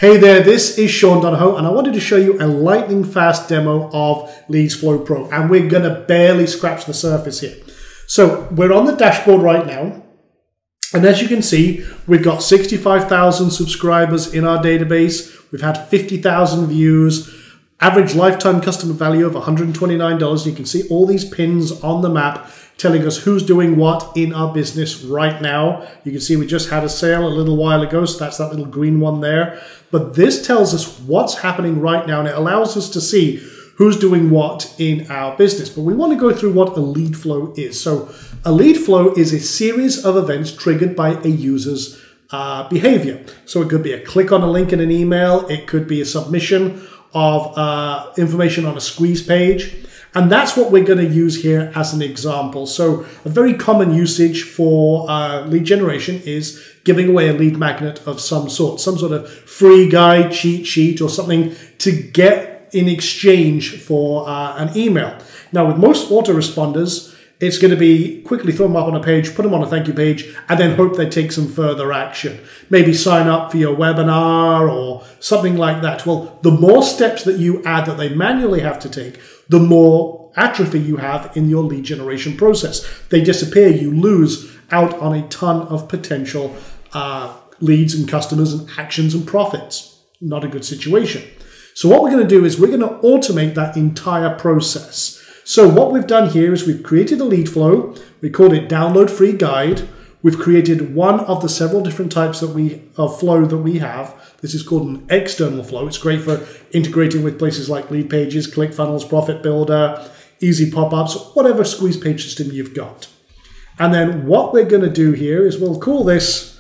Hey there, this is Sean Donahoe, and I wanted to show you a lightning fast demo of LeadsFlow Pro, and we're going to barely scratch the surface here. So we're on the dashboard right now, and as you can see, we've got 65,000 subscribers in our database. We've had 50,000 views, average lifetime customer value of $129. You can see all these pins on the map telling us who's doing what in our business right now. You can see we just had a sale a little while ago, so that's that little green one there. But this tells us what's happening right now, and it allows us to see who's doing what in our business. But we want to go through what a lead flow is. So a lead flow is a series of events triggered by a user's behavior. So it could be a click on a link in an email. It could be a submission of information on a squeeze page. And that's what we're going to use here as an example. So a very common usage for lead generation is giving away a lead magnet of some sort of free guide, cheat sheet, or something to get in exchange for an email. Now, with most autoresponders, it's going to be quickly throw them up on a page, put them on a thank you page, and then hope they take some further action. Maybe sign up for your webinar or something like that. Well, the more steps that you add that they manually have to take, the more atrophy you have in your lead generation process. They disappear, you lose out on a ton of potential leads and customers and actions and profits. Not a good situation. So what we're going to do is we're going to automate that entire process. So what we've done here is we've created a lead flow. We called it download free guide. We've created one of the several different types of flow that we have. This is called an external flow. It's great for integrating with places like Lead Pages, ClickFunnels, Profit Builder, Easy Pop-Ups, whatever squeeze page system you've got. And then what we're going to do here is we'll call this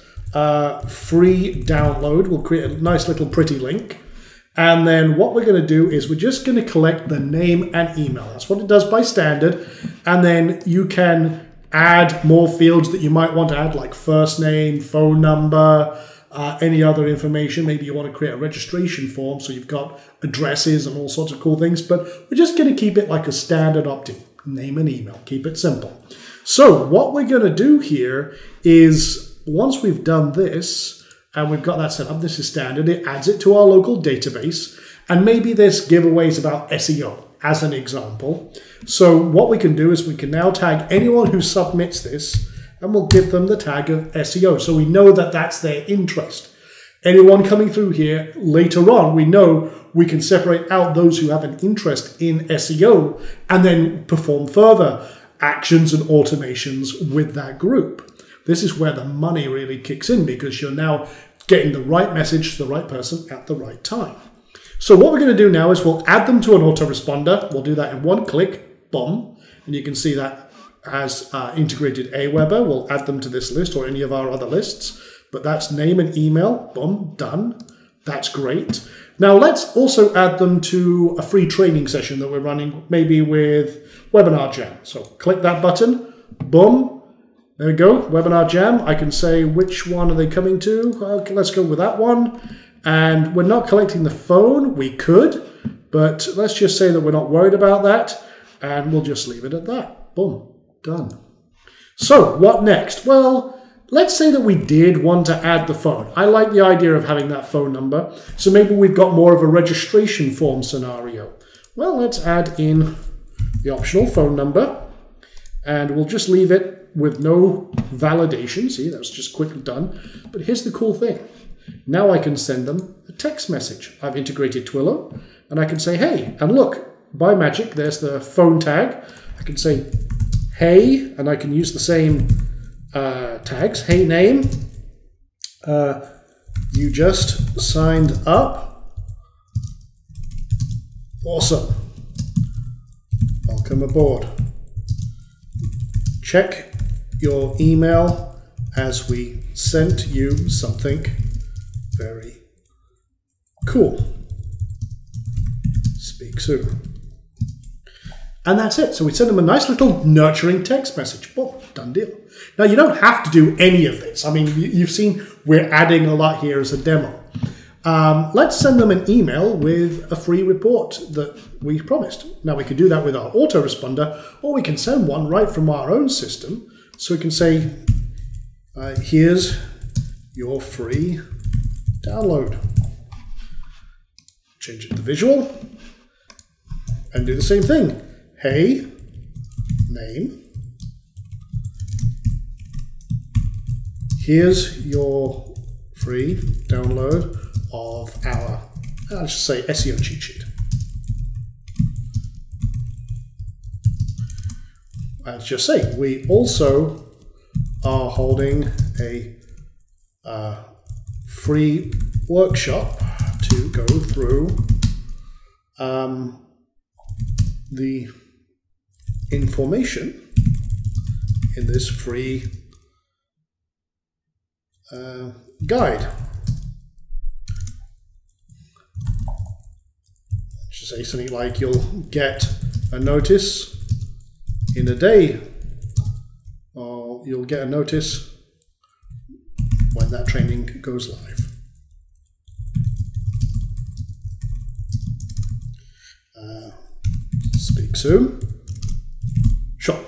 free download. We'll create a nice little pretty link. And then what we're going to do is we're just going to collect the name and email. That's what it does by standard. And then you can add more fields that you might want to add, like first name, phone number, any other information. Maybe you want to create a registration form, so you've got addresses and all sorts of cool things. But we're just going to keep it like a standard opt-in, name and email. Keep it simple. So what we're going to do here is once we've done this, and we've got that set up, this is standard, it adds it to our local database. And maybe there's giveaways about SEO as an example. So what we can do is we can now tag anyone who submits this, and we'll give them the tag of SEO. So we know that that's their interest. Anyone coming through here later on, we know we can separate out those who have an interest in SEO and then perform further actions and automations with that group. This is where the money really kicks in, because you're now getting the right message to the right person at the right time. So what we're going to do now is we'll add them to an autoresponder. We'll do that in one click, boom. And you can see that has integrated Aweber. We'll add them to this list or any of our other lists. But that's name and email, boom, done. That's great. Now let's also add them to a free training session that we're running, maybe with Webinar Jam. So click that button, boom. There we go, Webinar Jam. I can say which one are they coming to. Okay, let's go with that one. And we're not collecting the phone. We could, but let's just say that we're not worried about that. And we'll just leave it at that. Boom, done. So what next? Well, let's say that we did want to add the phone. I like the idea of having that phone number. So maybe we've got more of a registration form scenario. Well, let's add in the optional phone number. And we'll just leave it with no validation. See, that's just quickly done. But here's the cool thing. Now I can send them a text message. I've integrated Twilio, and I can say, hey, and look, by magic, there's the phone tag. I can say, hey, and I can use the same tags. Hey, name, you just signed up. Awesome. Welcome aboard. Check your email as we sent you something very cool. Speak soon. And that's it. So we send them a nice little nurturing text message. Boom, done deal. Now you don't have to do any of this. I mean, you've seen we're adding a lot here as a demo. Let's send them an email with a free report that we promised. Now we can do that with our autoresponder, or we can send one right from our own system. So we can say, here's your free download. change it to visual, and do the same thing. Hey, name. Here's your free download of our, I'll just say, SEO cheat sheet. Let's just say we also are holding a free workshop to go through the information in this free guide. Just say something like you'll get a notice in a day, or you'll get a notice when that training goes live. Speak soon. Sure.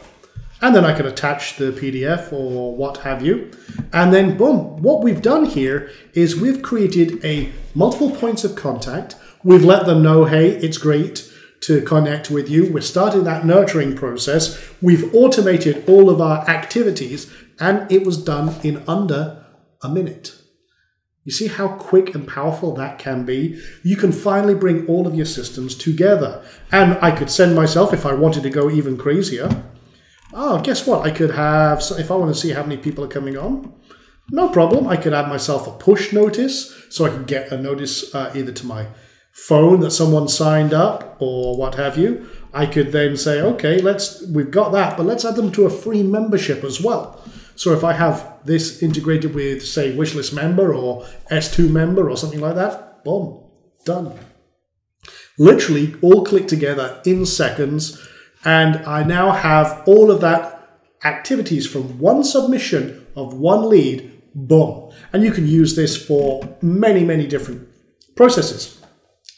And then I can attach the PDF or what have you. And then boom, what we've done here is we've created a multiple points of contact. We've let them know, hey, it's great to connect with you. We're starting that nurturing process. We've automated all of our activities, and it was done in under a minute. You see how quick and powerful that can be? You can finally bring all of your systems together. And I could send myself, if I wanted to go even crazier, oh, guess what? I could have, if I want to see how many people are coming on, no problem. I could add myself a push notice, so I can get a notice either to my phone that someone signed up or what have you. I could then say, okay, we've got that, but let's add them to a free membership as well. So if I have this integrated with, say, Wishlist member or S2 member or something like that, boom, done. Literally all click together in seconds, and I now have all of that activities from one submission of one lead, boom. And you can use this for many, many different processes.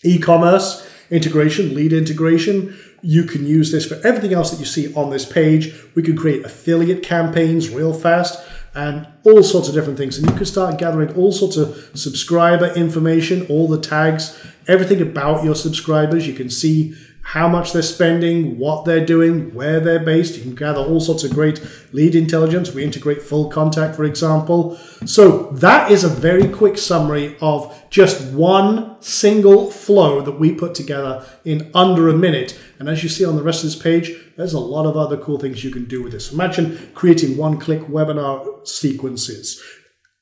E-commerce integration, lead integration. You can use this for everything else that you see on this page. We can create affiliate campaigns real fast and all sorts of different things. And you can start gathering all sorts of subscriber information, all the tags, everything about your subscribers. You can see how much they're spending, what they're doing, where they're based. You can gather all sorts of great lead intelligence. We integrate full contact, for example. So that is a very quick summary of just one single flow that we put together in under a minute. And as you see on the rest of this page, there's a lot of other cool things you can do with this. Imagine creating one-click webinar sequences,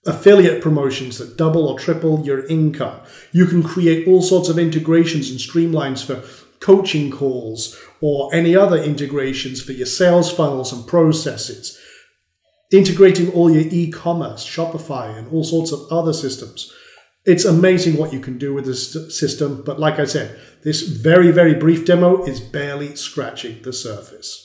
affiliate promotions that double or triple your income. You can create all sorts of integrations and streamlines for coaching calls or any other integrations for your sales funnels and processes. Integrating all your e-commerce, Shopify, and all sorts of other systems. It's amazing what you can do with this system. But like I said, this very, very brief demo is barely scratching the surface.